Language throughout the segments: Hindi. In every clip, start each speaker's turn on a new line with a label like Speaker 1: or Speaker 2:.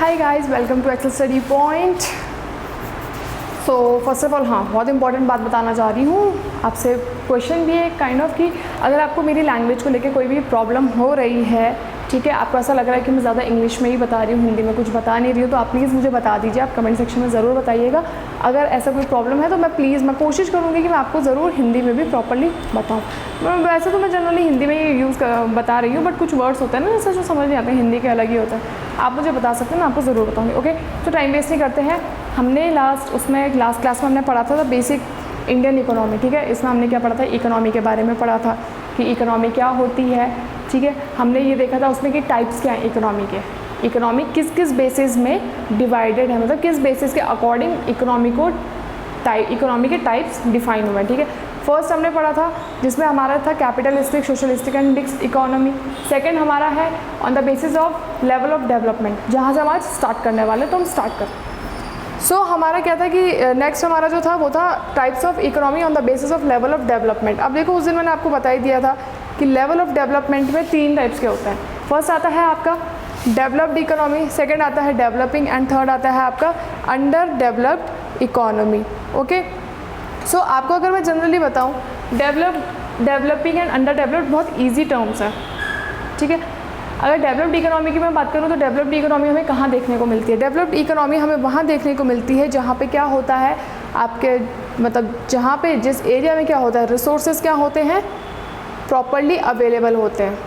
Speaker 1: Hi guys, welcome to Excel study point. So first of all बहुत इंपॉर्टेंट बात बताना चाह रही हूँ आपसे। क्वेश्चन भी है काइंड ऑफ कि अगर आपको मेरी लैंग्वेज को लेके कोई भी प्रॉब्लम हो रही है, ठीक है, आपको ऐसा लग रहा है कि मैं ज़्यादा इंग्लिश में ही बता रही हूँ, हिंदी में कुछ बता नहीं रही हूँ, तो आप प्लीज़ मुझे बता दीजिए। आप कमेंट सेक्शन में ज़रूर बताइएगा। अगर ऐसा कोई प्रॉब्लम है तो मैं कोशिश करूँगी कि मैं आपको ज़रूर हिंदी में भी प्रॉपर्ली बताऊँ। वैसे तो मैं जनरली हिंदी में ही बता रही हूँ, बट कुछ वर्ड्स होते हैं ना जैसे जो समझ नहीं आते हैं, हिंदी के अलग ही होता है। आप मुझे बता सकते हैं, मैं आपको ज़रूर बताऊँगी। ओके, तो टाइम वेस्ट नहीं करते हैं। हमने लास्ट क्लास में हमने पढ़ा था बेसिक इंडियन इकोनॉमी, ठीक है। इसमें हमने क्या पढ़ा था, इकोनॉमी के बारे में पढ़ा था कि इकोनॉमी क्या होती है, ठीक है। हमने ये देखा था उसमें कि टाइप्स क्या हैं इकोनॉमी के। इकोनॉमी किस किस बेसिस में डिवाइडेड है, मतलब किस बेसिस के अकॉर्डिंग इकोनॉमी के टाइप्स डिफाइन हुए हैं, ठीक है। फर्स्ट हमने पढ़ा था जिसमें हमारा था capitalistic, socialistic and mixed economy. Second हमारा है on the basis of level of development, जहाँ से हम आज स्टार्ट करने वाले, तो हम स्टार्ट करें। हमारा क्या था कि नेक्स्ट हमारा जो था वो था types of economy on the basis of level of development. अब देखो उस दिन मैंने आपको बता ही दिया था कि लेवल ऑफ डेवलपमेंट में 3 टाइप्स के होते हैं। फर्स्ट आता है आपका डेवलप्ड इकोनॉमी, सेकंड आता है डेवलपिंग एंड थर्ड आता है आपका अंडर डेवलप्ड इकोनॉमी। ओके, सो आपको अगर मैं जनरली बताऊँ, डेवलपिंग एंड अंडर डेवलप्ड बहुत ईजी टर्म्स हैं, ठीक है। अगर डेवलप्ड इकोनॉमी की मैं बात करूँ तो डेवलप्ड इकोनॉमी हमें कहाँ देखने को मिलती है? डेवलप्ड इकोनॉमी हमें वहाँ देखने को मिलती है जहाँ पे क्या होता है आपके, मतलब जहाँ पे जिस एरिया में क्या होता है, रिसोर्सेज क्या होते हैं, प्रॉपर्ली अवेलेबल होते हैं,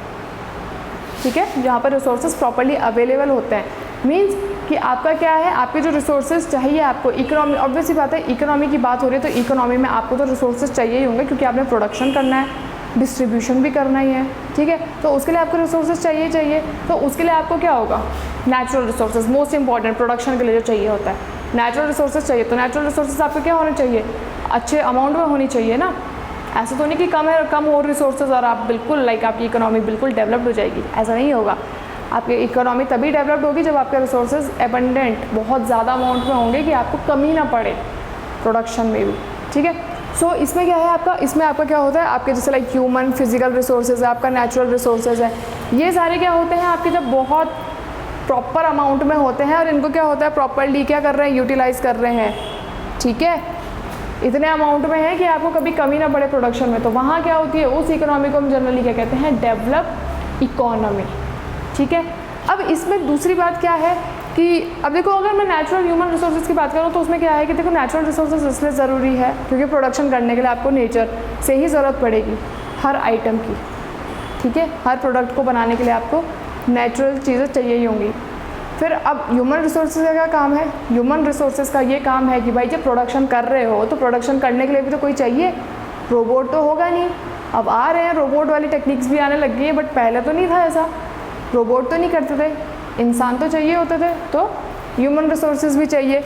Speaker 1: ठीक है। जहाँ पर रिसोर्सेज प्रॉपर्ली अवेलेबल होते हैं मीन्स कि आपका क्या है, आपके जो रिसोर्सेज चाहिए आपको, इकोनॉमी ऑब्वियसली बात है, इकोनॉमी की बात हो रही है तो इकोनॉमी में आपको तो रिसोर्सेज चाहिए ही होंगे, क्योंकि आपने प्रोडक्शन करना है, डिस्ट्रीब्यूशन भी करना ही है, ठीक है। तो उसके लिए आपको रिसोर्सेज चाहिए। तो उसके लिए आपको क्या होगा, natural resources most important, production के लिए जो चाहिए होता है नेचुरल रिसोर्सेज चाहिए। तो नेचुरल रिसोर्सेज आपको क्या होने चाहिए, अच्छे अमाउंट में होनी चाहिए ना। ऐसा तो नहीं कि कम हो रिसोर्सेज और आप बिल्कुल आपकी इकोनॉमी बिल्कुल डेवलप्ड हो जाएगी, ऐसा नहीं होगा। आपकी इकोनॉमी तभी डेवलप्ड होगी जब आपके रिसोर्सेज एबंडेंट बहुत ज़्यादा अमाउंट में होंगे कि आपको कमी ना पड़े प्रोडक्शन में भी, ठीक है। इसमें क्या है आपका, इसमें आपका क्या होता है, आपके जैसे ह्यूमन फिजिकल रिसोर्सेज है, आपका नेचुरल रिसोर्सेज है, ये सारे क्या होते हैं आपके जब बहुत प्रॉपर अमाउंट में होते हैं और इनको क्या होता है प्रॉपरली क्या कर रहे हैं, यूटिलाइज कर रहे हैं, ठीक है। इतने अमाउंट में है कि आपको कभी कमी ना पड़े प्रोडक्शन में, तो वहाँ क्या होती है, उस इकोनॉमी को हम जनरली क्या कहते हैं, डेवलप्ड इकोनॉमी, ठीक है। अब इसमें दूसरी बात क्या है कि अब देखो, अगर मैं नेचुरल ह्यूमन रिसोर्सेज की बात करूँ तो उसमें क्या है कि देखो नेचुरल रिसोर्सेज इसलिए ज़रूरी है क्योंकि प्रोडक्शन करने के लिए आपको नेचर से ही ज़रूरत पड़ेगी हर आइटम की, ठीक है। हर प्रोडक्ट को बनाने के लिए आपको नेचुरल चीज़ें चाहिए ही होंगी। फिर अब ह्यूमन रिसोर्सेज का क्या काम है, ह्यूमन रिसोर्सेज का ये काम है कि भाई जब प्रोडक्शन कर रहे हो तो प्रोडक्शन करने के लिए भी तो कोई चाहिए, रोबोट तो होगा नहीं। अब आ रहे हैं रोबोट वाली टेक्निक्स भी आने लग गई है, बट पहले तो नहीं था ऐसा, रोबोट तो नहीं करते थे, इंसान तो चाहिए होते थे, तो ह्यूमन रिसोर्सेज भी चाहिए,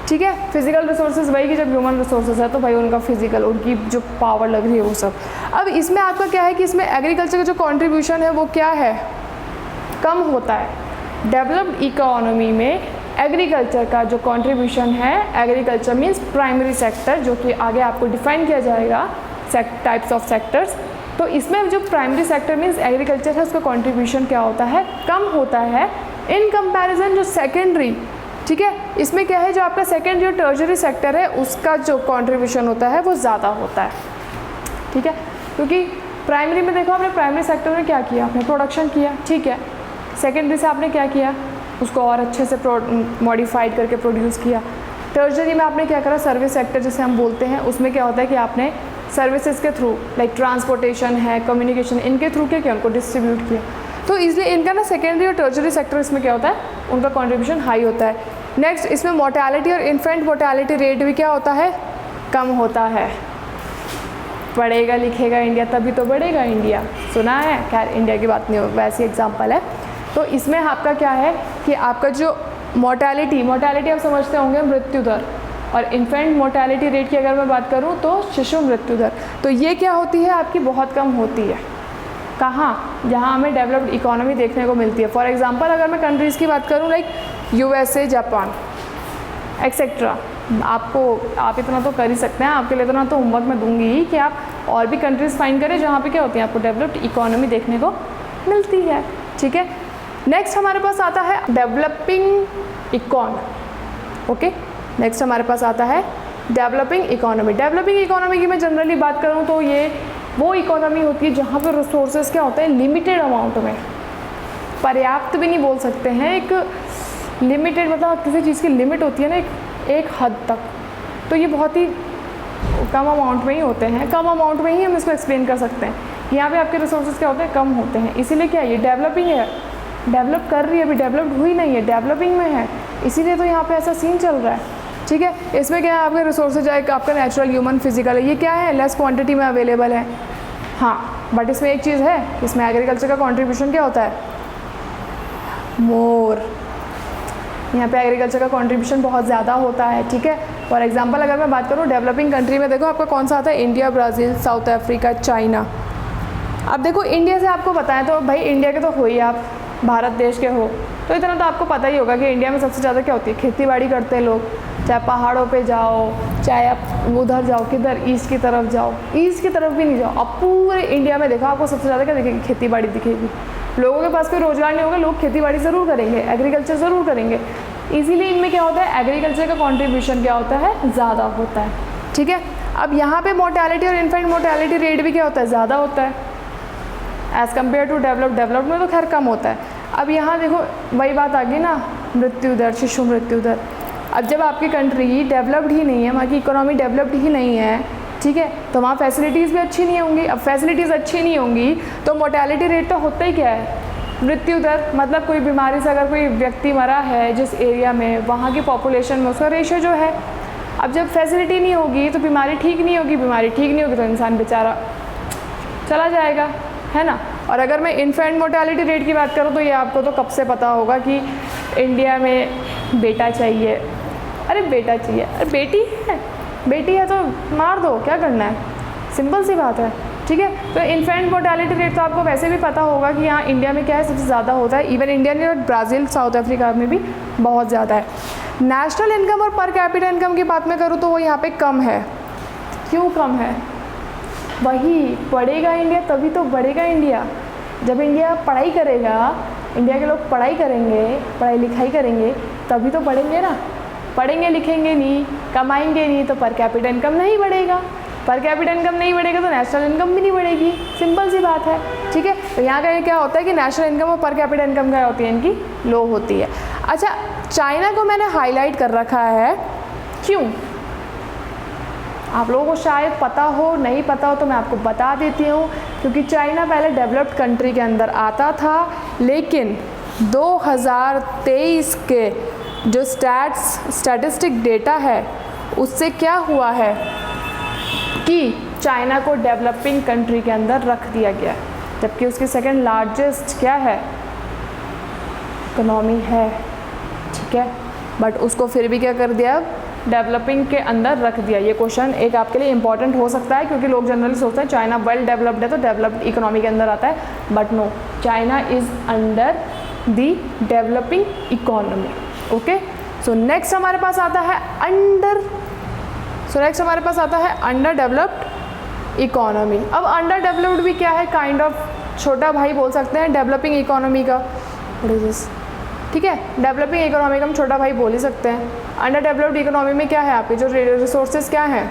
Speaker 1: ठीक है। फिजिकल रिसोर्सेज वही कि जब ह्यूमन रिसोर्सेज है तो भाई उनका फिजिकल, उनकी जो पावर लग रही है वो सब। अब इसमें आपका क्या है कि इसमें एग्रीकल्चर का जो कंट्रीब्यूशन है वो क्या है, कम होता है। डेवलप्ड इकोनॉमी में एग्रीकल्चर का जो कंट्रीब्यूशन है, एग्रीकल्चर मीन्स प्राइमरी सेक्टर, जो कि आगे आपको डिफाइन किया जाएगा टाइप्स ऑफ सेक्टर्स। तो इसमें जो प्राइमरी सेक्टर मीन्स एग्रीकल्चर है उसका कंट्रीब्यूशन क्या होता है, कम होता है इन कंपैरिजन जो सेकेंडरी, ठीक है। इसमें क्या है, जो आपका सेकेंडरी और टर्शरी सेक्टर है उसका जो कंट्रीब्यूशन होता है वो ज़्यादा होता है, ठीक है। क्योंकि प्राइमरी में देखो, आपने प्राइमरी सेक्टर में क्या किया, आपने प्रोडक्शन किया, ठीक है। सेकेंडरी से आपने क्या किया, उसको और अच्छे से मॉडिफाइड करके प्रोड्यूस किया। टर्शरी में आपने क्या करा, सर्विस सेक्टर जिसे हम बोलते हैं, उसमें क्या होता है कि आपने सर्विसेज के थ्रू ट्रांसपोर्टेशन है, कम्युनिकेशन, इनके थ्रू क्या किया, उनको डिस्ट्रीब्यूट किया। तो इसलिए इनका ना सेकेंडरी और टर्शरी सेक्टर इसमें क्या होता है, उनका कंट्रीब्यूशन हाई होता है। नेक्स्ट इसमें मोर्टेलिटी और इन्फेंट मोर्टेलिटी रेट भी क्या होता है, कम होता है। पढ़ेगा लिखेगा इंडिया तभी तो बढ़ेगा इंडिया, सुना है, खैर इंडिया की बात नहीं हो, वैसी एग्जाम्पल है। तो इसमें आपका क्या है कि आपका जो मोर्टेलिटी आप समझते होंगे मृत्यु दर, और इन्फेंट मोर्टेलिटी रेट की अगर मैं बात करूं तो शिशु मृत्यु दर, तो ये क्या होती है आपकी, बहुत कम होती है। कहाँ, जहाँ हमें डेवलप्ड इकोनॉमी देखने को मिलती है। फॉर एग्जांपल अगर मैं कंट्रीज़ की बात करूँ USA, जापान एक्सेट्रा, आप इतना तो कर ही सकते हैं, आपके लिए इतना तो होमवर्क मैं दूंगी ही कि आप और भी कंट्रीज़ फाइंड करें जहाँ पे क्या होती है आपको डेवलप्ड इकोनॉमी देखने को मिलती है, ठीक है। नेक्स्ट हमारे पास आता है डेवलपिंग इकोनॉमी। ओके, नेक्स्ट हमारे पास आता है डेवलपिंग इकोनॉमी। डेवलपिंग इकोनॉमी की मैं जनरली बात करूँ तो ये वो इकोनॉमी होती है जहाँ पे रिसोर्सेज क्या होते हैं, लिमिटेड अमाउंट में, पर्याप्त भी नहीं बोल सकते हैं, एक लिमिटेड, मतलब किसी चीज़ की लिमिट होती है ना एक हद तक, तो ये बहुत ही कम अमाउंट में ही होते हैं, कम अमाउंट में ही हम इसको एक्सप्लेन कर सकते हैं। यहाँ पे आपके रिसोर्सेज क्या होते हैं, कम होते हैं, इसीलिए क्या ये डेवलपिंग है, डेवलप कर रही है, अभी डेवलप्ड हुई नहीं है, डेवलपिंग में है, इसीलिए तो यहाँ पे ऐसा सीन चल रहा है। ठीक है, इसमें क्या है, आपके रिसोर्सेज एक आपका नेचुरल, ह्यूमन, फिजिकल है, ये क्या है, लेस क्वांटिटी में अवेलेबल है। हाँ, बट इसमें एक चीज़ है, इसमें एग्रीकल्चर का कॉन्ट्रीब्यूशन क्या होता है, मोर। यहाँ पे एग्रीकल्चर का कंट्रीब्यूशन बहुत ज़्यादा होता है। ठीक है, फॉर एग्जांपल अगर मैं बात करूँ डेवलपिंग कंट्री में, देखो आपका कौन सा आता है, India, Brazil, south Africa, China. अब देखो इंडिया से आपको बताएं तो भाई इंडिया के तो हो ही, आप भारत देश के हो, तो इतना तो आपको पता ही होगा कि इंडिया में सबसे ज़्यादा क्या होती है, खेती बाड़ी करते हैं लोग। चाहे पहाड़ों पे जाओ, चाहे आप उधर जाओ, किधर ईस्ट की तरफ जाओ, ईस्ट की तरफ भी नहीं जाओ, अब पूरे इंडिया में देखो आपको सबसे ज़्यादा क्या दिखेगी, खेती बाड़ी दिखेगी। लोगों के पास कोई रोज़गार नहीं होगा, लोग खेती बाड़ी ज़रूर करेंगे, एग्रीकल्चर ज़रूर करेंगे, इसीलिए इनमें क्या होता है, एग्रीकल्चर का कंट्रीब्यूशन क्या होता है, ज़्यादा होता है। ठीक है, अब यहाँ पे मोर्टेलिटी और इन्फेंट मोर्टेलिटी रेट भी क्या होता है, ज़्यादा होता है एज़ कम्पेयर टू डेवलप्ड में तो खैर कम होता है। अब यहाँ देखो वही बात आ गई ना, मृत्यु दर, शिशु मृत्यु दर। अब जब आपकी कंट्री डेवलप्ड ही नहीं है, वहाँ की इकोनॉमी डेवलप्ड ही नहीं है, ठीक है, तो वहाँ फैसिलिटीज़ भी अच्छी नहीं होंगी। अब फैसिलिटीज़ अच्छी नहीं होंगी तो मोर्टेलिटी रेट तो होता ही क्या है, मृत्यु दर, मतलब कोई बीमारी से अगर कोई व्यक्ति मरा है जिस एरिया में, वहाँ की पॉपुलेशन में उसका रेशियो जो है। अब जब फैसिलिटी नहीं होगी तो बीमारी ठीक नहीं होगी, बीमारी ठीक नहीं होगी तो इंसान बेचारा चला जाएगा, है ना। और अगर मैं इन्फेंट मोर्टेलिटी रेट की बात करूँ तो ये आपको तो कब से पता होगा कि इंडिया में बेटा चाहिए, अरे बेटा चाहिए, अरे बेटी है तो मार दो, क्या करना है, सिंपल सी बात है। ठीक है, तो इन्फेंट मोर्टेलिटी रेट तो आपको वैसे भी पता होगा कि यहाँ इंडिया में क्या है, सबसे ज़्यादा होता है, इवन इंडिया में, ब्राज़ील, साउथ अफ्रीका में भी बहुत ज़्यादा है। नेशनल इनकम और पर कैपिटा इनकम की बात मैं करूँ तो वो यहाँ पे कम है। क्यों कम है, वही पढ़ेगा इंडिया तभी तो बढ़ेगा इंडिया। जब इंडिया पढ़ाई करेगा, इंडिया के लोग पढ़ाई करेंगे, पढ़ाई लिखाई करेंगे, तभी तो बढ़ेंगे ना। पढ़ेंगे लिखेंगे नहीं, कमाएंगे नहीं तो पर कैपिटा इनकम नहीं बढ़ेगा, पर कैपिटा इनकम नहीं बढ़ेगा तो नेशनल इनकम भी नहीं बढ़ेगी, सिंपल सी बात है। ठीक है, तो यहाँ का ये क्या होता है कि नेशनल इनकम और पर कैपिटा इनकम क्या होती है, इनकी लो होती है। अच्छा, चाइना को मैंने हाईलाइट कर रखा है, क्यों, आप लोगों को शायद पता हो, नहीं पता हो तो मैं आपको बता देती हूँ, क्योंकि चाइना पहले डेवलप्ड कंट्री के अंदर आता था, लेकिन 2023 के जो स्टैटिस्टिक डेटा है उससे क्या हुआ है कि चाइना को डेवलपिंग कंट्री के अंदर रख दिया गया, जबकि उसकी सेकंड लार्जेस्ट क्या है, इकोनॉमी है। ठीक है, बट उसको फिर भी क्या कर दिया, डेवलपिंग के अंदर रख दिया। ये क्वेश्चन एक आपके लिए इंपॉर्टेंट हो सकता है, क्योंकि लोग जनरली सोचते हैं चाइना वेल डेवलप्ड है तो डेवलप्ड इकोनॉमी के अंदर आता है, but no, China is under the developing economy. Okay, so next हमारे पास आता है अंडर डेवलप्ड इकोनॉमी। अब अंडर डेवलप्ड भी क्या है, काइंड ऑफ छोटा भाई बोल सकते हैं डेवलपिंग इकोनॉमी का। ठीक है, डेवलपिंग इकोनॉमी का हम छोटा भाई बोल ही सकते हैं। अंडर डेवलप्ड इकोनॉमी में क्या है, आपके जो रिसोर्सेज क्या हैं,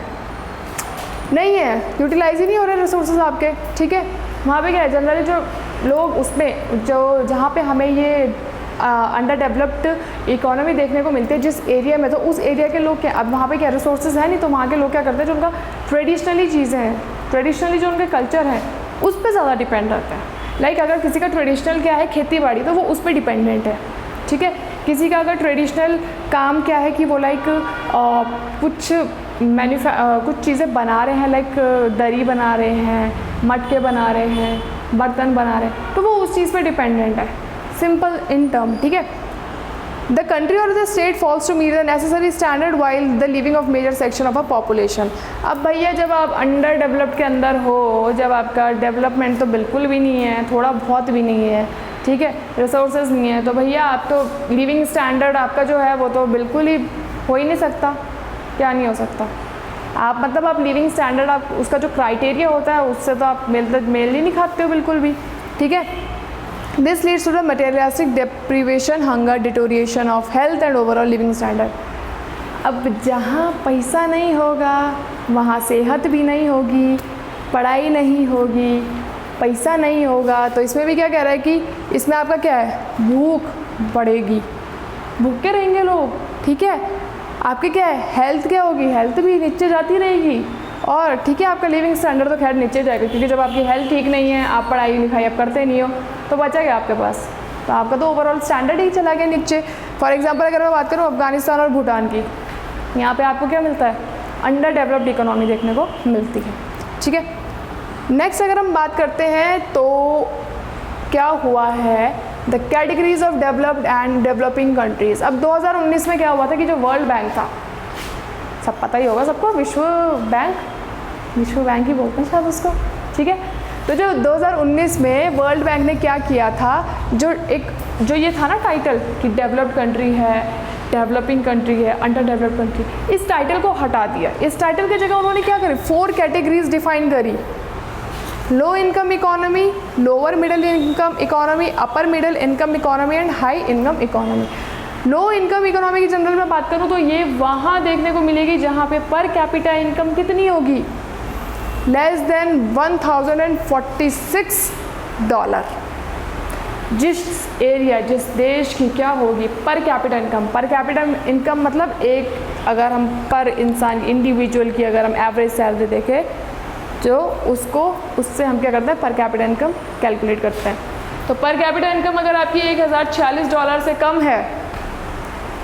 Speaker 1: नहीं है, यूटिलाइज ही नहीं हो रहे रिसोर्सेज आपके। ठीक है, वहाँ पे क्या है, जनरली जो लोग उसमें जो जहाँ पे हमें ये अंडर डेवलप्ड इकोनॉमी देखने को मिलती है जिस एरिया में, तो उस एरिया के लोग क्या, अब वहाँ पे क्या रिसोर्सेज है नहीं, तो वहाँ के लोग क्या करते हैं, जो उनका ट्रेडिशनली चीज़ें हैं, ट्रेडिशनली जो उनके कल्चर हैं उस पर ज़्यादा डिपेंड रहते हैं। लाइक अगर किसी का ट्रेडिशनल क्या है, खेती बाड़ी, तो वो उस पर डिपेंडेंट है। ठीक है, किसी का अगर ट्रेडिशनल काम क्या है कि वो लाइक कुछ चीज़ें बना रहे हैं, लाइक दरी बना रहे हैं, मटके बना रहे हैं, बर्तन बना रहे हैं, तो वो उस चीज़ पे डिपेंडेंट है, सिंपल इन टर्म। ठीक है, द कंट्री और the state falls to meet the necessary standard while the living of major section of a population. अब भैया जब आप अंडर डेवलप्ड के अंदर हो, जब आपका डेवलपमेंट तो बिल्कुल भी नहीं है, थोड़ा बहुत भी नहीं है, ठीक है, रिसोर्सेज नहीं है, तो भैया आप तो लिविंग स्टैंडर्ड आपका जो है वो तो बिल्कुल ही हो ही नहीं सकता। क्या नहीं हो सकता, आप मतलब आप लिविंग स्टैंडर्ड, आप उसका जो क्राइटेरिया होता है उससे तो आप मेल ही नहीं खाते हो बिल्कुल भी। ठीक है, this leads to the materialistic deprivation, hunger, deterioration of health and overall living standard. अब जहाँ पैसा नहीं होगा वहाँ सेहत भी नहीं होगी, पढ़ाई नहीं होगी, पैसा नहीं होगा, तो इसमें भी क्या कह रहा है कि इसमें आपका क्या है, भूख बढ़ेगी, भूखे रहेंगे लोग, ठीक है। आपकी क्या है, हेल्थ क्या होगी, हेल्थ भी नीचे जाती रहेगी, और ठीक है आपका लिविंग स्टैंडर्ड तो खैर नीचे जाएगा, क्योंकि जब आपकी हेल्थ ठीक नहीं है, आप पढ़ाई लिखाई आप करते नहीं हो, तो बचा गया आपके पास, तो आपका तो ओवरऑल स्टैंडर्ड ही चला गया नीचे। फॉर एग्जांपल अगर मैं बात करूँ अफगानिस्तान और भूटान की, यहाँ पे आपको क्या मिलता है, अंडर डेवलप्ड इकोनॉमी देखने को मिलती है, ठीक है। नेक्स्ट अगर हम बात करते हैं तो क्या हुआ है, the categories of developed and developing countries. अब 2019 में क्या हुआ था कि जो वर्ल्ड बैंक था, सब पता ही होगा सबको, विश्व बैंक ही बोलते हैं शायद उसको, ठीक है। तो जो 2019 में वर्ल्ड बैंक ने क्या किया था, जो ये था ना टाइटल कि डेवलप्ड कंट्री है, डेवलपिंग कंट्री है, अंडर डेवलप्ड कंट्री, इस टाइटल को हटा दिया। इस टाइटल की जगह उन्होंने क्या करी, 4 कैटेगरीज डिफाइन करी, low income economy, lower middle income economy, upper middle income economy and high income economy. Low income economy की जनरल में बात करूँ तो ये वहाँ देखने को मिलेगी जहाँ पे पर कैपिटा इनकम कितनी होगी, लेस देन $1046। जिस एरिया, जिस देश की क्या होगी per capita income, per capita income मतलब एक, अगर हम पर इंसान इंडिविजुअल की अगर हम एवरेज सैलरी देखें जो उससे हम क्या करते हैं, पर कैपिटा इनकम कैलकुलेट करते हैं। तो पर कैपिटा इनकम अगर आपकी $1046 से कम है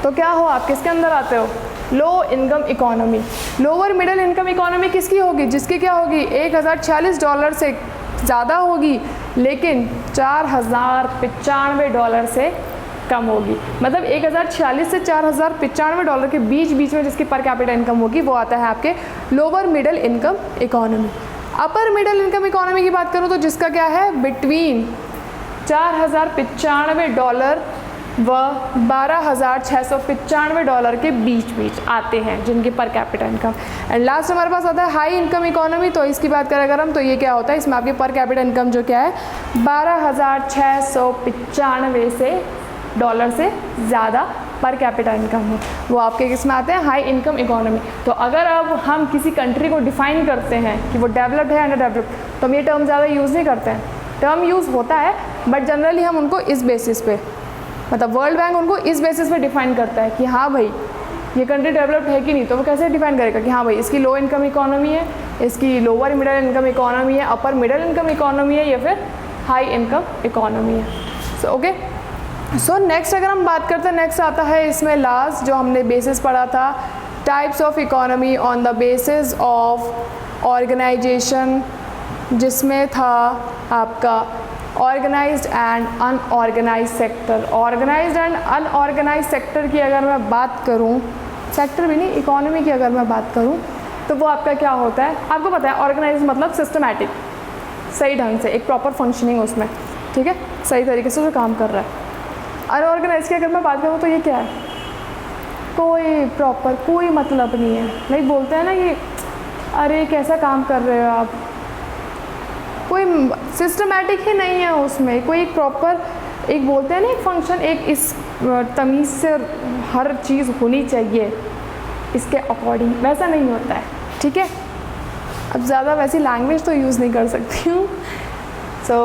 Speaker 1: तो क्या हो, आप किसके अंदर आते हो, low income economy. Lower middle income economy किसकी होगी, जिसकी क्या होगी, $1046 से ज़्यादा होगी लेकिन $4095 से कम होगी, मतलब 1046 से $4095 के बीच में जिसकी पर कैपिटा इनकम होगी वो आता है आपके lower middle income economy. Upper middle income economy की बात करूँ तो जिसका क्या है, बिटवीन $4095 व $12,695 के बीच आते हैं जिनकी per capita income. And last हमारे पास आता है हाई इनकम इकोनॉमी। तो इसकी बात करें अगर हम, तो ये क्या होता है, इसमें आपकी पर कैपिटा इनकम जो क्या है, $12,695 से डॉलर से ज़्यादा पर कैपिटा इनकम है, वो आपके किस में आते हैं, हाई इनकम इकोनॉमी। तो अगर अब हम किसी कंट्री को डिफाइन करते हैं कि वो डेवलप्ड है अंडर डेवलप्ड, तो हम ये टर्म ज़्यादा यूज़ नहीं करते हैं, टर्म यूज़ होता है बट जनरली हम उनको इस बेसिस पे, मतलब वर्ल्ड बैंक उनको इस बेसिस पे डिफाइन करता है कि हाँ भाई ये कंट्री डेवलप्ड है कि नहीं। तो वो कैसे डिफाइन करेगा कि हाँ भाई इसकी लो इनकम इकोनॉमी है, इसकी लोअर मिडिल इनकम इकोनॉमी है, अपर मिडिल इनकम इकोनॉमी है या फिर हाई इनकम इकोनॉमी है। सो ओके, सो नेक्स्ट अगर हम बात करते हैं, नेक्स्ट आता है इसमें लास्ट जो हमने बेसिस पढ़ा था, types of economy on the basis of organisation, जिसमें था आपका organised and unorganised sector. Organised and unorganised sector की अगर मैं बात करूं, सेक्टर भी नहीं, इकोनॉमी की अगर मैं बात करूं, तो वो आपका क्या होता है, आपको पता है ऑर्गेनाइज्ड मतलब सिस्टमैटिक, सही ढंग से एक प्रॉपर फंक्शनिंग उसमें, ठीक है, सही तरीके से जो काम कर रहा है। अनऑर्गेनाइज की अगर मैं बात करूँ तो ये क्या है, कोई प्रॉपर कोई मतलब नहीं है, लाइक बोलते हैं ना कि अरे कैसा काम कर रहे हो आप, कोई सिस्टमैटिक ही नहीं है उसमें, कोई एक प्रॉपर, एक बोलते हैं ना एक फंक्शन, एक इस तमीज़ से हर चीज़ होनी चाहिए इसके अकॉर्डिंग, वैसा नहीं होता है, ठीक है। अब ज़्यादा वैसी लैंग्वेज तो यूज़ नहीं कर सकती हूँ। सो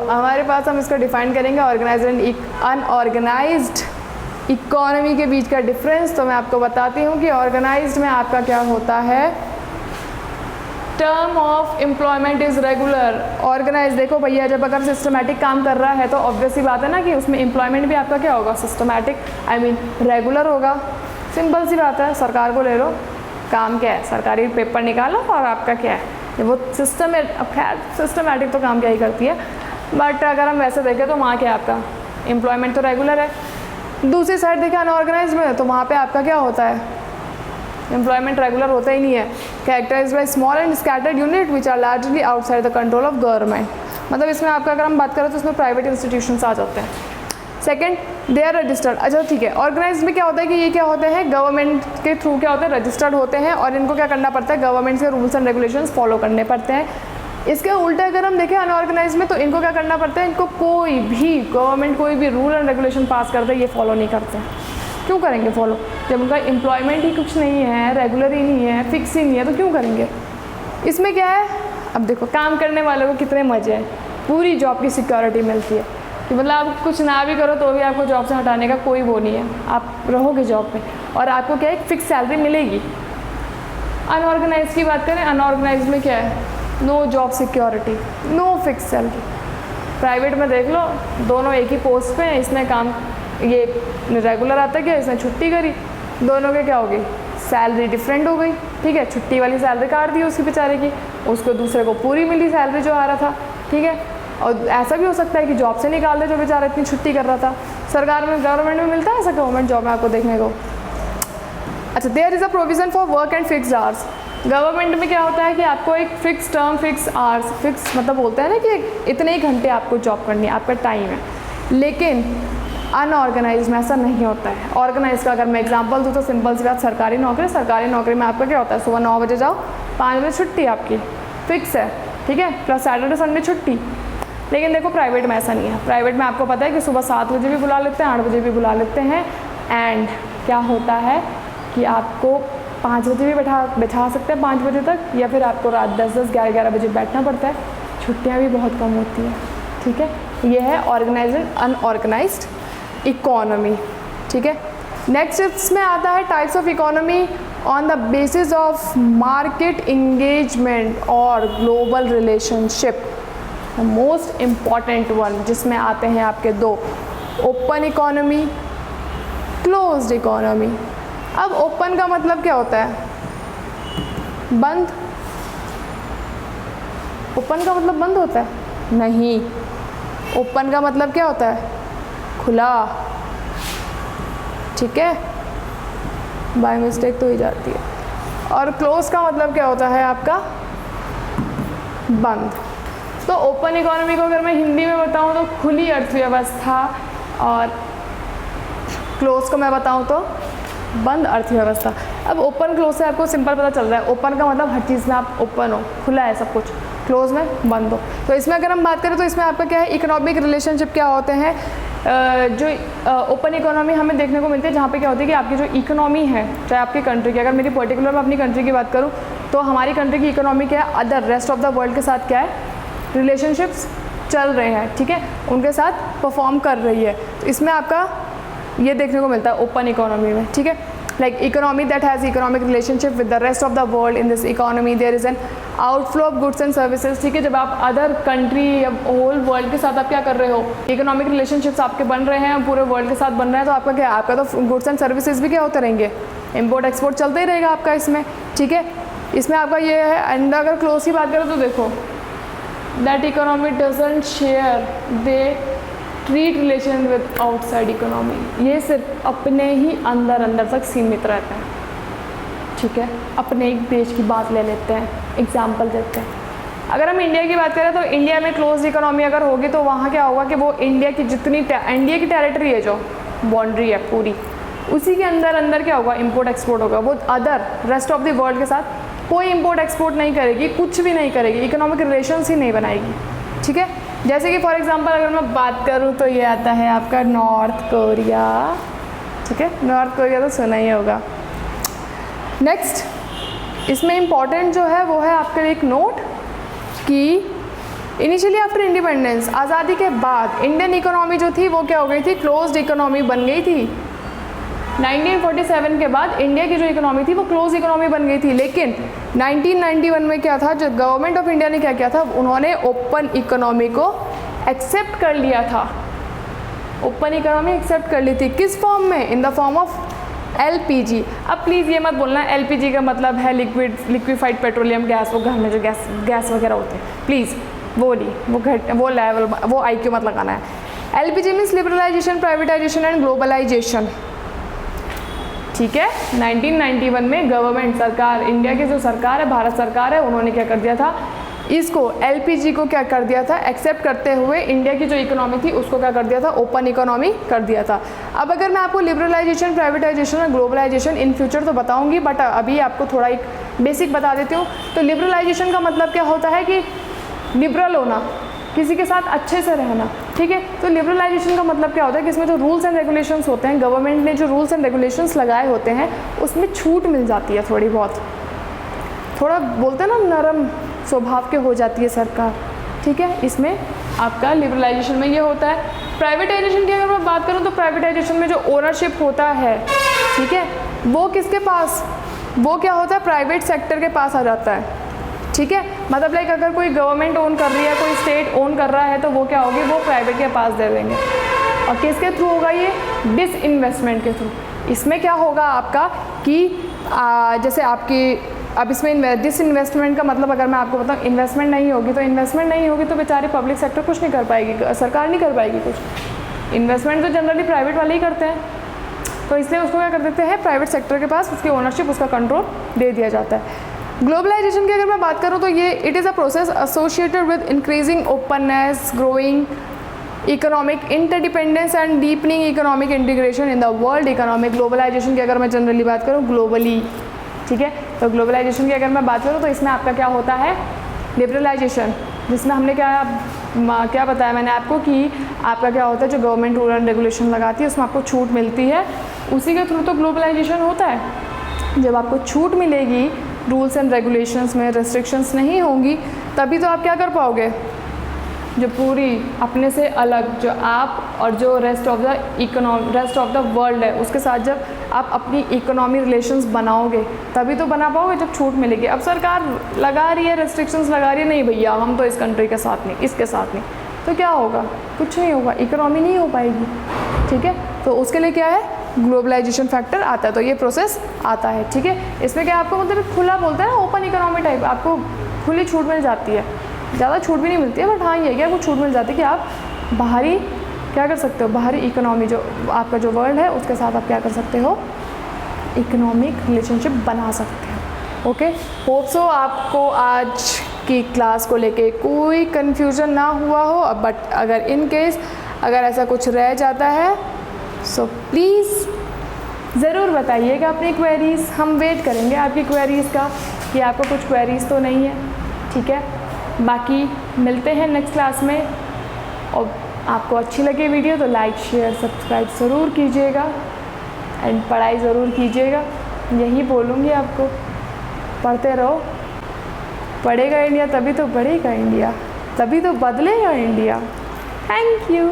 Speaker 1: हमारे पास हम इसको डिफाइन करेंगे ऑर्गेनाइज्ड एंड अनऑर्गेनाइज्ड इकोनॉमी के बीच का डिफरेंस। तो मैं आपको बताती हूँ कि ऑर्गेनाइज्ड में आपका क्या होता है, term of employment is regular. Organise देखो भैया, जब अगर सिस्टमैटिक काम कर रहा है तो ऑब्वियस सी बात है ना कि उसमें एम्प्लॉयमेंट भी आपका क्या होगा, सिस्टमैटिक, आई मीन रेगुलर होगा। सिंपल सी बात है, सरकार को ले लो, काम क्या है, सरकारी पेपर निकालो और आपका क्या है वो सिस्टम है। अब खैर सिस्टमैटिक तो काम क्या ही करती है, बट अगर हम वैसे देखें तो वहाँ क्या आपका एम्प्लॉयमेंट तो रेगुलर है। दूसरी साइड देखें अनऑर्गेनाइज में, तो वहाँ पे आपका क्या होता है, एम्प्लॉयमेंट रेगुलर होता ही नहीं है। Characterised by small and scattered unit which are largely outside the control of government. मतलब इसमें आपका अगर हम बात करें तो इसमें प्राइवेट इंस्टीट्यूशंस आ जाते हैं। Second, they are registered. अच्छा ठीक है, ऑर्गेनाइज में क्या होता है कि ये क्या होते हैं, गवर्नमेंट के थ्रू क्या होते हैं, रजिस्टर्ड होते हैं और इनको क्या करना पड़ता है, गवर्नमेंट के रूल्स एंड रेगुलेशंस फॉलो करने पड़ते हैं। इसके उल्टे अगर हम देखें अनऑर्गेनाइज में, तो इनको क्या करना पड़ता है, इनको कोई भी गवर्नमेंट कोई भी रूल एंड रेगुलेशन पास करता है ये फॉलो नहीं करते हैं। क्यों करेंगे फॉलो, जब उनका एम्प्लॉयमेंट ही कुछ नहीं है, रेगुलर ही नहीं है, फिक्स ही नहीं है, तो क्यों करेंगे। इसमें क्या है, अब देखो काम करने वालों को कितने मज़े हैं, पूरी जॉब की सिक्योरिटी मिलती है कि मतलब आप कुछ ना भी करो तो भी आपको जॉब से हटाने का कोई वो नहीं है, आप रहोगे जॉब पे और आपको क्या है फिक्स सैलरी मिलेगी। अनऑर्गेनाइज की बात करें, अनऑर्गेनाइज में क्या है, no job security, no fix salary. Private में देख लो दोनों एक ही पोस्ट पे हैं, इसने काम ये रेगुलर आता क्या, इसने छुट्टी करी, दोनों के क्या हो गई, सैलरी डिफरेंट हो गई, ठीक है। छुट्टी वाली सैलरी काट दी उसकी बेचारे की, उसको दूसरे को पूरी मिली सैलरी जो आ रहा था, ठीक है। और ऐसा भी हो सकता है कि जॉब से निकाल दे जो बेचारा इतनी छुट्टी कर रहा था। सरकार में, गवर्नमेंट में मिलता है ऐसा, गवर्नमेंट जॉब में आपको देखने को। अच्छा, there is a provision for work and fixed hours. Government में क्या होता है कि आपको एक fix term, fix hours, fix मतलब बोलते हैं ना कि इतने ही घंटे आपको जॉब करनी है, आपका टाइम है। लेकिन अनऑर्गेनाइज में ऐसा नहीं होता है। ऑर्गेनाइज का अगर मैं एग्जांपल दूँ तो सिंपल सी बात, सरकारी नौकरी में आपका क्या होता है, सुबह 9 बजे जाओ, 5 बजे छुट्टी आपकी फिक्स है, ठीक है, प्लस सैटरडे संडे छुट्टी। लेकिन देखो प्राइवेट में ऐसा नहीं है। प्राइवेट में आपको पता है कि सुबह 7 बजे भी बुला लेते हैं, 8 बजे भी बुला लेते हैं, एंड क्या होता है कि आपको 5 बजे भी बैठा सकते हैं 5 बजे तक, या फिर आपको रात 10-10, 11-11 बजे बैठना पड़ता है। छुट्टियाँ भी बहुत कम होती हैं, ठीक है। ये है ऑर्गेनाइज्ड एंड अनऑर्गेनाइज्ड इकोनॉमी, ठीक है। नेक्स्ट इसमें आता है types of economy on the basis of market engagement और global relationship. Most important one जिसमें आते हैं आपके दो, ओपन इकोनॉमी, क्लोज्ड इकोनॉमी। अब ओपन का मतलब क्या होता है, बंद। ओपन का मतलब बंद होता है, नहीं। ओपन का मतलब क्या होता है, खुला, ठीक है, बाय मिस्टेक तो ही जाती है। और क्लोज का मतलब क्या होता है आपका, बंद। तो ओपन इकोनॉमी को अगर मैं हिंदी में बताऊं तो खुली अर्थव्यवस्था, और क्लोज को मैं बताऊं तो बंद अर्थव्यवस्था। अब ओपन क्लोज से आपको सिंपल पता चल रहा है, ओपन का मतलब हर चीज़ में आप ओपन हो, खुला है सब कुछ, क्लोज में बंद हो। तो इसमें अगर हम बात करें तो इसमें आपका क्या है, इकोनॉमिक रिलेशनशिप क्या होते हैं। जो ओपन इकोनॉमी हमें देखने को मिलती है जहाँ पे क्या होती है कि आपकी जो इकोनॉमी है, चाहे आपकी कंट्री की, अगर मेरी पर्टिकुलर मैं अपनी कंट्री की बात करूँ तो हमारी कंट्री की इकोनॉमी क्या है, other rest of the world के साथ क्या है, रिलेशनशिप्स चल रहे हैं, ठीक है, उनके साथ परफॉर्म कर रही है। तो इसमें आपका ये देखने को मिलता है ओपन इकोनॉमी में, ठीक है। Like economy that has economic relationship with the rest of the world, in this economy there is an outflow of goods and services, ठीक है। जब आप अदर कंट्री या होल वर्ल्ड के साथ आप क्या कर रहे हो, इकोनॉमिक रिलेशनशिप्स आपके बन रहे हैं, पूरे वर्ल्ड के साथ बन रहे हैं, तो आपका क्या, आपका तो गुड्स एंड सर्विसेज भी क्या होते रहेंगे, इम्पोर्ट एक्सपोर्ट चलते ही रहेगा आपका इसमें, ठीक है। इसमें आपका ये है। एंड अगर क्लोज की बात करें तो देखो, that economy doesn't share, they treat relation with outside economy. ये सिर्फ अपने ही अंदर तक सीमित रहते हैं, ठीक है, अपने एक देश की बात ले लेते हैं, एग्जाम्पल देते हैं। अगर हम इंडिया की बात करें तो इंडिया में क्लोज इकोनॉमी अगर होगी तो वहाँ क्या होगा कि वो इंडिया की जितनी इंडिया की टेरिटरी है, जो बाउंड्री है पूरी, उसी के अंदर क्या होगा, इम्पोर्ट एक्सपोर्ट होगा। वो other rest of the world के साथ कोई इम्पोर्ट एक्सपोर्ट नहीं करेगी, कुछ भी नहीं करेगी, इकोनॉमिक रिलेशंस ही नहीं बनाएगी, ठीक है। जैसे कि फॉर एग्जांपल अगर मैं बात करूं तो ये आता है आपका नॉर्थ कोरिया, ठीक है, नॉर्थ कोरिया तो सुना ही होगा। नेक्स्ट इसमें इम्पॉर्टेंट जो है वो है आपके लिए एक नोट कि इनिशियली आफ्टर इंडिपेंडेंस, आज़ादी के बाद इंडियन इकोनॉमी जो थी वो क्या हो गई थी, क्लोज्ड इकोनॉमी बन गई थी। 1947 के बाद इंडिया की जो इकोनॉमी थी वो क्लोज इकोनॉमी बन गई थी। लेकिन 1991 में क्या था, जो गवर्नमेंट ऑफ इंडिया ने क्या किया था, उन्होंने ओपन इकोनॉमी को एक्सेप्ट कर लिया था। ओपन इकोनॉमी एक्सेप्ट कर ली थी, किस फॉर्म में, in the form of LPG। अब प्लीज़ ये मत बोलना LPG का मतलब है लिक्विफाइड पेट्रोलियम गैस, वो घर में जो गैस वगैरह होते हैं, प्लीज़ वो नहीं, वो लेवल, वो IQ मत लगाना है। LPG means liberalisation, privatisation and globalisation, ठीक है। 1991 में गवर्नमेंट, सरकार, इंडिया की जो सरकार है, भारत सरकार है, उन्होंने क्या कर दिया था, इसको LPG को क्या कर दिया था, एक्सेप्ट करते हुए इंडिया की जो इकोनॉमी थी उसको क्या कर दिया था, ओपन इकोनॉमी कर दिया था। अब अगर मैं आपको लिबरलाइजेशन, प्राइवेटाइजेशन और ग्लोबलाइजेशन इन फ्यूचर तो बताऊंगी, बट अभी आपको थोड़ा एक बेसिक बता देती हूँ। तो लिबरलाइजेशन का मतलब क्या होता है कि लिबरल होना, किसी के साथ अच्छे से रहना, ठीक है। तो लिबरलाइजेशन का मतलब क्या होता है कि इसमें जो रूल्स एंड रेगुलेशंस होते हैं, गवर्नमेंट ने जो रूल्स एंड रेगुलेशंस लगाए होते हैं उसमें छूट मिल जाती है थोड़ी बहुत, थोड़ा बोलते हैं ना नरम स्वभाव के हो जाती है सरकार, ठीक है। इसमें आपका लिबरलाइजेशन में ये होता है। प्राइवेटाइजेशन की अगर मैं बात करूँ तो प्राइवेटाइजेशन में जो ओनरशिप होता है, ठीक है, वो किसके पास, वो क्या होता है, प्राइवेट सेक्टर के पास आ जाता है, ठीक है। मतलब लाइक अगर कोई गवर्नमेंट ओन कर रही है, कोई स्टेट ओन कर रहा है तो वो क्या होगी, वो प्राइवेट के पास दे देंगे। और किसके थ्रू होगा ये, डिसइन्वेस्टमेंट के थ्रू। इसमें क्या होगा आपका कि जैसे आपकी अब इसमें डिसइन्वेस्टमेंट का मतलब अगर मैं आपको बताऊँ, इन्वेस्टमेंट नहीं होगी तो बेचारी पब्लिक सेक्टर कुछ नहीं कर पाएगी, सरकार नहीं कर पाएगी कुछ। इन्वेस्टमेंट तो जनरली प्राइवेट वाले ही करते हैं, तो इसलिए उसको क्या कर देते हैं, प्राइवेट सेक्टर के पास उसकी ओनरशिप, उसका कंट्रोल दे दिया जाता है। ग्लोबलाइजेशन की अगर मैं बात करूँ तो ये it is a process associated with increasing openness, growing economic interdependence and deepening economic integration in the world economic. Globalisation की अगर मैं जनरली बात करूँ ग्लोबली, ठीक है, तो ग्लोबलाइजेशन की अगर मैं बात करूँ तो इसमें आपका क्या होता है, लिबरलाइजेशन, जिसमें हमने क्या बताया मैंने आपको कि आपका क्या होता है, जो गवर्नमेंट रूल एंड रेगुलेशन लगाती है उसमें आपको छूट मिलती है, उसी के थ्रू तो ग्लोबलाइजेशन होता है। जब आपको छूट मिलेगी रूल्स एंड रेगुलेशंस में, रेस्ट्रिक्शंस नहीं होंगी, तभी तो आप क्या कर पाओगे, जो पूरी अपने से अलग जो आप और जो रेस्ट ऑफ द वर्ल्ड है उसके साथ जब आप अपनी इकोनॉमी रिलेशंस बनाओगे तभी तो बना पाओगे जब छूट मिलेगी। अब सरकार लगा रही है, रेस्ट्रिक्शंस लगा रही है, नहीं भैया हम तो इस कंट्री के साथ नहीं, इसके साथ नहीं, तो क्या होगा, कुछ नहीं होगा, इकोनॉमी नहीं हो पाएगी, ठीक है। तो उसके लिए क्या है, ग्लोबलाइजेशन फैक्टर आता है, तो ये प्रोसेस आता है, ठीक है। इसमें क्या आपको मतलब खुला बोलते हैं ना, ओपन इकोनॉमी टाइप, आपको खुली छूट मिल जाती है, ज़्यादा छूट भी नहीं मिलती है, बट हाँ ये क्या कुछ छूट मिल जाती है कि आप बाहरी क्या कर सकते हो, बाहरी इकोनॉमी जो आपका जो वर्ल्ड है उसके साथ आप क्या कर सकते हो, इकोनॉमिक रिलेशनशिप बना सकते हो। ओके, होप सो आपको आज की क्लास को लेके कोई कन्फ्यूज़न ना हुआ हो, बट अगर इन केस अगर ऐसा कुछ रह जाता है सो प्लीज़ ज़रूर बताइएगा अपनी क्वेरीज़, हम वेट करेंगे आपकी क्वेरीज़ का कि आपको कुछ क्वेरीज़ तो नहीं है, ठीक है। बाकी मिलते हैं नेक्स्ट क्लास में, और आपको अच्छी लगे वीडियो तो लाइक शेयर सब्सक्राइब ज़रूर कीजिएगा एंड पढ़ाई ज़रूर कीजिएगा, यही बोलूँगी आपको, पढ़ते रहो, पढ़ेगा इंडिया तभी तो बढ़ेगा इंडिया, तभी तो बदलेगा इंडिया। Thank you.